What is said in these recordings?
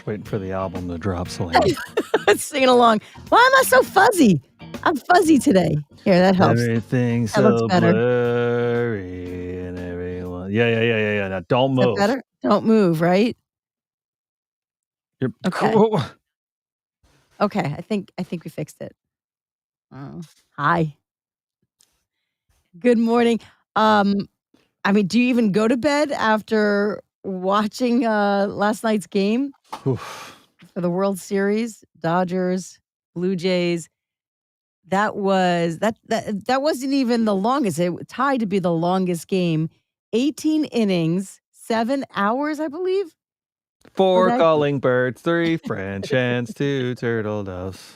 Waiting for the album to drop, Selena. Singing along. Why am I so fuzzy? I'm fuzzy today. Here, that helps. Everything's That looks so better. blurry and everyone. Yeah. Now don't Is that move. better? Don't move, right? You're Okay. cool. Okay, I think we fixed it. Hi. Good morning. I mean, do you even go to bed after watching last night's game Oof. for the World Series? Dodgers, Blue Jays. That wasn't even the longest. It tied to be the longest game. 18 innings, 7 hours, I believe. 4 that- calling birds, 3 French hens, 2 turtle doves.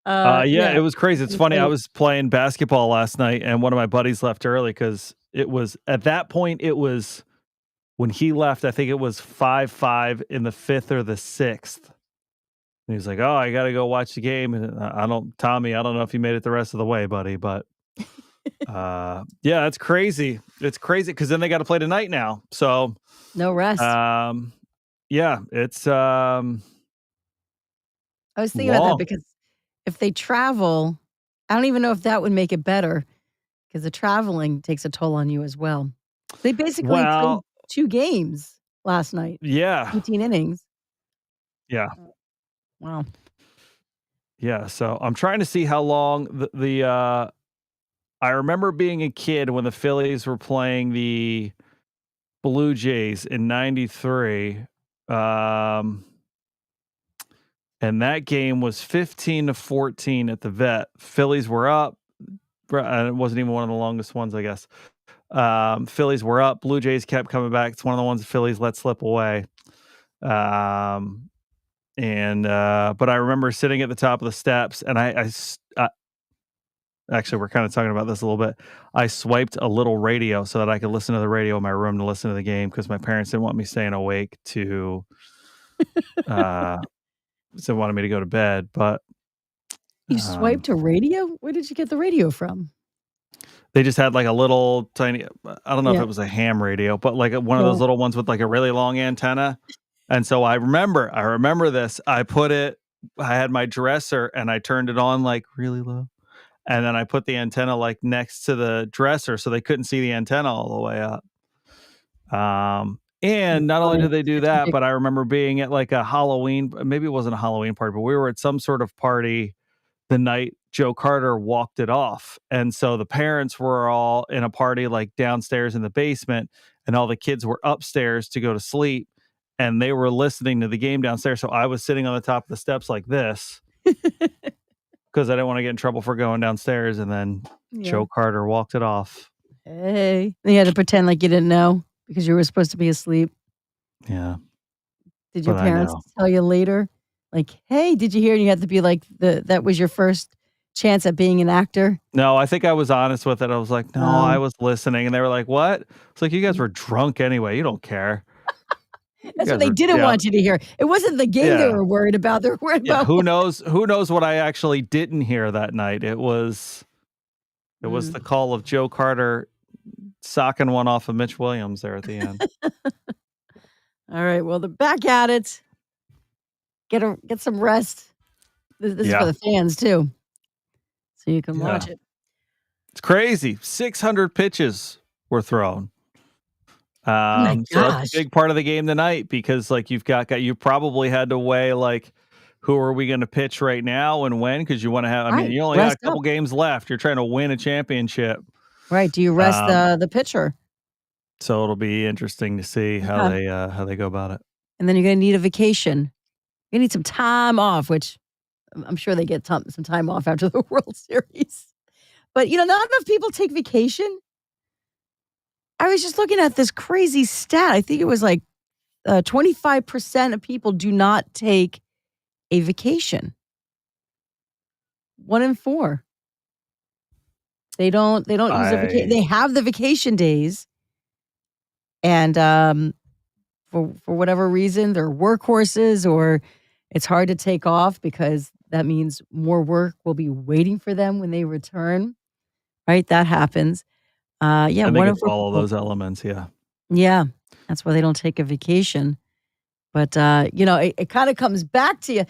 Yeah, it was crazy. It's funny. I was playing basketball last night, and one of my buddies left early because it was at that point. It was when he left. I think it was 5-5 in the 5th or the 6th. And he was like, "Oh, I got to go watch the game." And Tommy, I don't know if you made it the rest of the way, buddy, but yeah, it's crazy. It's crazy because then they got to play tonight now. So no rest. Yeah, it's I was thinking about that because if they travel, I don't even know if that would make it better because the traveling takes a toll on you as well. They basically played 2 games last night. Yeah. 18 innings. Yeah. Wow. Yeah, so I'm trying to see how long I remember being a kid when the Phillies were playing the Blue Jays in '93. And that game was 15-14 at the Vet. Phillies were up. It wasn't even one of the longest ones, I guess. Phillies were up. Blue Jays kept coming back. It's one of the ones the Phillies let slip away. But I remember sitting at the top of the steps, and I actually, we're kind of talking about this a little bit. I swiped a little radio so that I could listen to the radio in my room to listen to the game because my parents didn't want me staying awake so wanted me to go to bed. But you swiped a radio? Where did you get the radio from? They just had like a little tiny, I don't know if it was a ham radio, but like one of those little ones with like a really long antenna. And so I remember this. I had my dresser and I turned it on like really low. And then I put the antenna like next to the dresser so they couldn't see the antenna all the way up. And not only did they do that, but I remember being at like a Halloween, maybe it wasn't a Halloween party, but we were at some sort of party the night Joe Carter walked it off. And so the parents were all in a party like downstairs in the basement, and all the kids were upstairs to go to sleep, and they were listening to the game downstairs. So I was sitting on the top of the steps like this because I didn't want to get in trouble for going downstairs, and then Joe Carter walked it off. Hey. You had to pretend like you didn't know because you were supposed to be asleep. Yeah. Did your parents tell you later? Like, hey, did you hear? And you had to be like, that was your first chance at being an actor? No, I think I was honest with it. I was like, no, I was listening. And they were like, what? It's like, you guys were drunk anyway. You don't care. That's what they didn't want you to hear. It wasn't the game they were worried about. They were worried about who knows what I actually didn't hear that night. It was the call of Joe Carter socking one off of Mitch Williams there at the end. All right. Well, they're back at it. Get some rest. This is for the fans too, so you can watch it. It's crazy. 600 pitches were thrown. Oh my gosh. So that's a big part of the game tonight because like you probably had to weigh like who are we going to pitch right now and when, because you want to have. I mean, you only got a couple games left. You're trying to win a championship. Right. Do you rest the pitcher? So it'll be interesting to see how they go about it. And then you're going to need a vacation. You need some time off, which I'm sure they get some time off after the World Series. But, not enough people take vacation. I was just looking at this crazy stat. I think it was like 25% of people do not take a vacation. 1 in 4. They don't use a vacation. They have the vacation days. And for whatever reason, they're workhorses or it's hard to take off because that means more work will be waiting for them when they return. Right? That happens. I think it's all of those elements. Yeah. Yeah. That's why they don't take a vacation. But, it kinda comes back to you.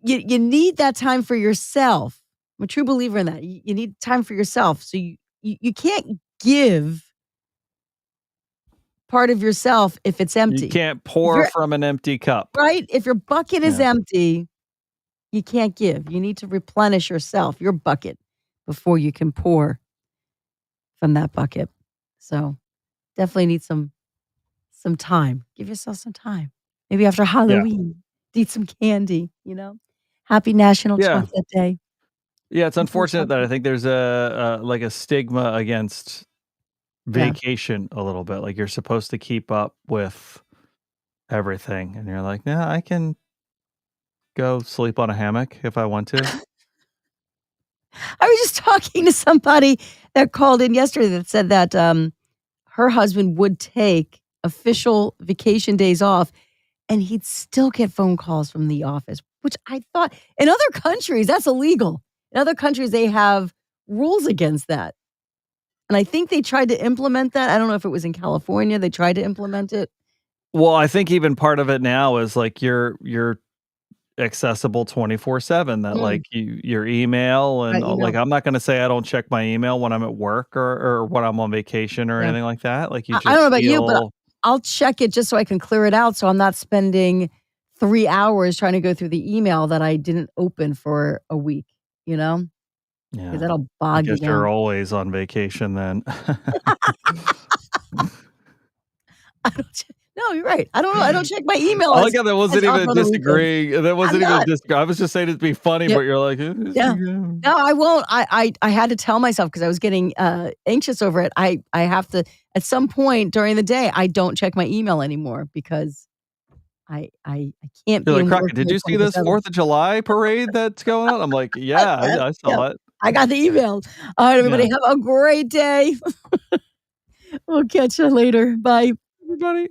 You need that time for yourself. I'm a true believer in that. You need time for yourself. So you can't give part of yourself if it's You empty. can't If pour you're from an empty cup. right? If your bucket is Yeah. empty, you can't give. You need to replenish yourself, your bucket, before you can pour from that bucket. So, definitely need some time. Give yourself some time. Maybe after Yeah. Halloween, eat some candy, you know? Happy National Yeah. Chocolate Day. Yeah, it's Eat some unfortunate that I chocolate. think there's like a stigma against Yeah. vacation a little bit. Like you're supposed to keep up with everything, and you're like, "Yeah, I can go sleep on a hammock if I want to." I was just talking to somebody that called in yesterday that said that, her husband would take official vacation days off, and he'd still get phone calls from the office, which I thought in other countries, that's illegal. In other countries, they have rules against that, and I think they tried to implement that. I don't know if it was in California, they tried to implement it. Well, I think even part of it now is like you're accessible 24/7, that Mm, like your email by and like email. I'm not gonna say I don't check my email when I'm at work or when I'm on vacation or Yeah. anything like that. Like you I just don't know about you, but feel I'll check it just so I can clear it out so I'm not spending 3 hours trying to go through the email that I didn't open for a week, you know? Because 'Cause yeah. that'll I bog you guess you're down. always on vacation then. I don't che No, you're right. I don't check my email I like how that as wasn't often even on the weekend. disagreeing. That I'm wasn't even not. dis I was just saying it to be funny, Yep. but you're like, Yeah. No, I won't. I had to tell myself because I was getting, anxious over it. I have to at some point during the day, I don't check my email anymore because I can't You're be like, in work "Crockett, did mode you see this 24/7. 4th of July parade that's going on?" I'm like, "Yeah, I Yeah. saw it." I got the email. Alright, everybody, Yeah. have a great day. We'll catch you later. Bye. Everybody